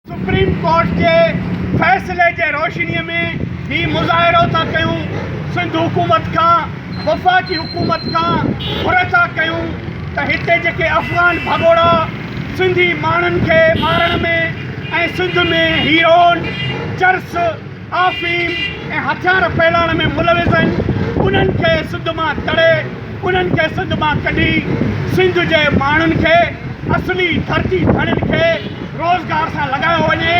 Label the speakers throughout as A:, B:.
A: Supreme court के फैसले के रोशनी में ही मुज़ाहिरो था कयूं सिंध हुकूमत का वफ़ाक़ी हुकूमत का घुर था कयूं त हिते जेके अफ़गान भगोड़ा सिंधी माण्हुनि खे मारण में ऐं सिंध में हीरोन चर्स आफ़ीम ऐं हथियार फैलाइण में मुलविज़ आहिनि उन्हनि खे सिंध मां तड़े उन्हनि खे सिंध मां कढी सिंध जे माण्हुनि खे असली धरती धणियुनि खे रोज़गार सां लॻायो वञे।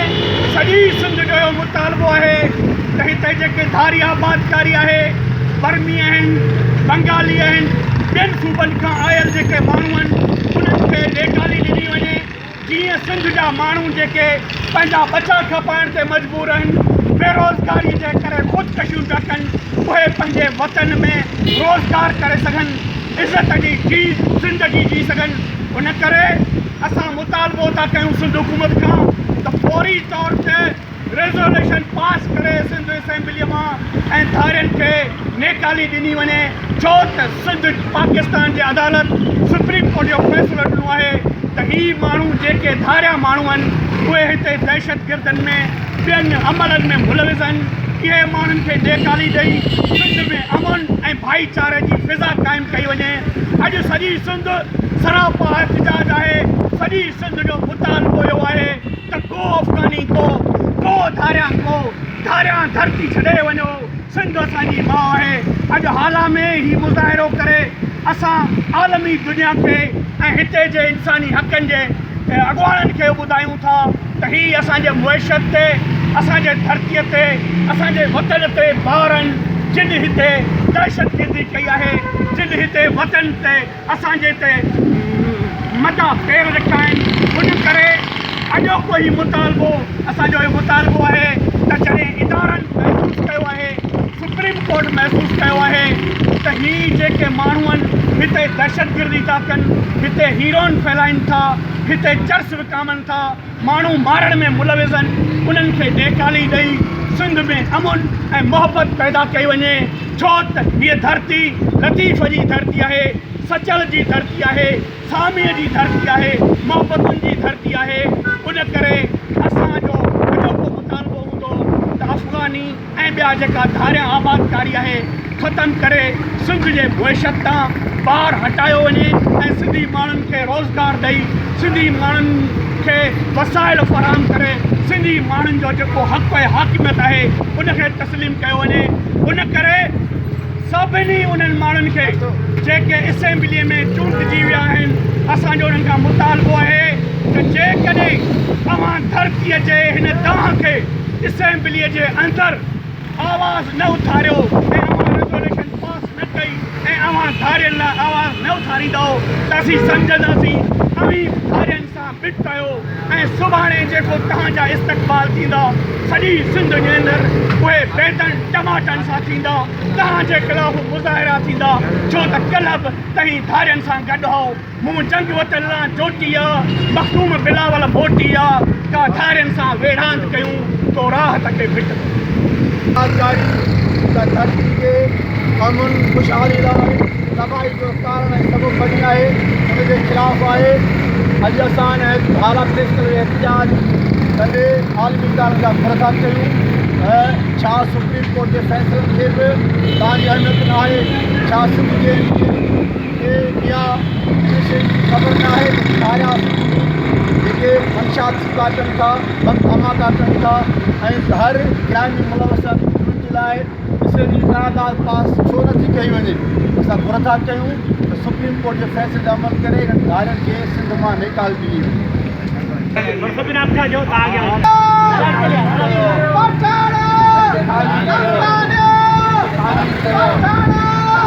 A: सॼी सिंध जो इहो मुतालबो आहे त हिते जेके धारी आबादकारी आहे बर्मी आहिनि बंगाली आहिनि ॿियनि सूबनि खां आयल जेके माण्हू आहिनि उन्हनि खे ॾेखारी ॾिनी वञे जीअं सिंध जा माण्हू जेके पंहिंजा बचा खपाइण ते मजबूर आहिनि बेरोज़गारी जे करे ख़ुदकशियूं था कनि उहे पंहिंजे वतन में रोज़गार करे सघनि इज़त जी सिंध जी सघनि। उन करे असां मुतालबो था कयूं सिंध हुकूमत खां त फौरी तौर ते रेज़ोल्यूशन पास करे सिंध असेंबलीअ मां ऐं धारियुनि खे नेकाली ॾिनी वञे छो त सिंध पाकिस्तान जी अदालत सुप्रीम कोर्ट जो फ़ैसिलो ॾिनो आहे त ही माण्हू जेके धारिया माण्हू आहिनि उहे हिते दहशतगर्दनि में ॿियनि अमलनि में मुलविज़ आहिनि। इहे माण्हुनि खे नेकाली ॾेई सिंध में अमन ऐं भाईचारे जी फ़िज़ा क़ाइमु कई वञे। अॼु सॼी सिंध सरापा एहतिजाज आहे। सॼी सिंध जो मुतालबो इहो आहे त को अफ़गानी को धारियां धरती छॾे वञो सिंध असांजी माउ आहे। अॼु हाला में ही मुज़ाहिरो करे असां आलमी दुनिया खे ऐं हिते जे इंसानी हक़नि जे अॻुवाणनि खे ॿुधायूं था त ही असांजे मुइशत ते असांजे धरतीअ ते असांजे वतन ते ॿारनि जिन हिते दहशतगर्दी कई आहे जिन हिते वतन ते असांजे ते मथा पेर रखिया आहिनि। उन करे अॼोको ही मुतालबो असांजो इहो मुतालबो आहे त जॾहिं इदारनि महसूसु कयो आहे सुप्रीम कोर्ट महसूसु कयो आहे त ही जेके माण्हू आहिनि हिते दहशतगर्दी था कनि हिते हीरोन फैलाइनि था हिते चर्स विकामनि था माण्हू मारण में मुलविज़ आहिनि उन्हनि खे नेकाली ॾेई सिंध में अमन ऐं मोहबत पैदा कई वञे छो त हीअ धरती लतीफ़ जी धरती आहे सचल जी धरती आहे सामीअ जी धरती आहे मोहबतुनि जी धरती आहे। उन करे असांजो अॼोको मुतालबो हूंदो त अफ़गानी ऐं ॿिया जेका धारियां आबादकारी आहे ख़तमु करे सिंध जे मुइशत तां ॿार हटायो वञे ऐं सिंधी माण्हुनि खे रोज़गार ॾेई सिंधी माण्हुनि खे वसाइल फ़राहम करे सिंधी माण्हुनि जो जेको हक़ ऐं हाकिमियत आहे उनखे तस्लीम कयो वञे। उन करे सभिनी उन्हनि माण्हुनि खे जेके असेंबलीअ में चूंडिजी विया आहिनि असांजो उन्हनि खां मुतालबो आहे त जेकॾहिं तव्हां धरतीअ जे हिन तव्हां खे असेंबलीअ जे अंदरि आवाज़ न उथारियो ऐं अवां रेज़ोल्यूशन पास न कई ऐं अवां धारियुनि लाइ आवाज़ न उथारींदव त असीं सम्झंदासीं अवी धारियुनि सां बिट कयो ऐं सुभाणे जेको तव्हांजा इस्तक़बाल थींदा सॼी सिंध जे अंदरि उहे बेदनि टमाटनि सां थींदा तव्हांजे ख़िलाफ़ मुज़ाहिरा थींदा छो त कल्ह बि तव्हीं धारियुनि सां गॾु हो मूं जंग वतन लाइ जोटी आहे मखदूम बिलावल मोटी आहे का धारियुनि सां वेढ़ांद कयूं तो राहत खे फिट
B: धरती खे अमन ख़ुशहाली लाइ तबाही जो कारण ऐं सबबु बणी आहे उनजे ख़िलाफ़ु आहे। अॼु असां हालात पेश करे एहतिजाज कंदे आलमी इदारनि जा घुर था कयूं ऐं छा सुप्रीम कोर्ट जे फ़ैसिलनि खे बि तव्हांजी अहमियत न आहे छा सिंध जे इहा शइ जी ख़बर न आहे त धारिया जेके मंशात काटनि था बदअमा काटनि था ऐं हर क्राइम में मुलविज़ आहिनि उन्हनि जे लाइ जी करारदाद पास छो नथी कई वञे। असां घुर था कयूं त सुप्रीम कोर्ट जे फ़ैसिले ते अमल करे हिननि धारियुनि खे सिंध मां निकाल ॾिनी वञे।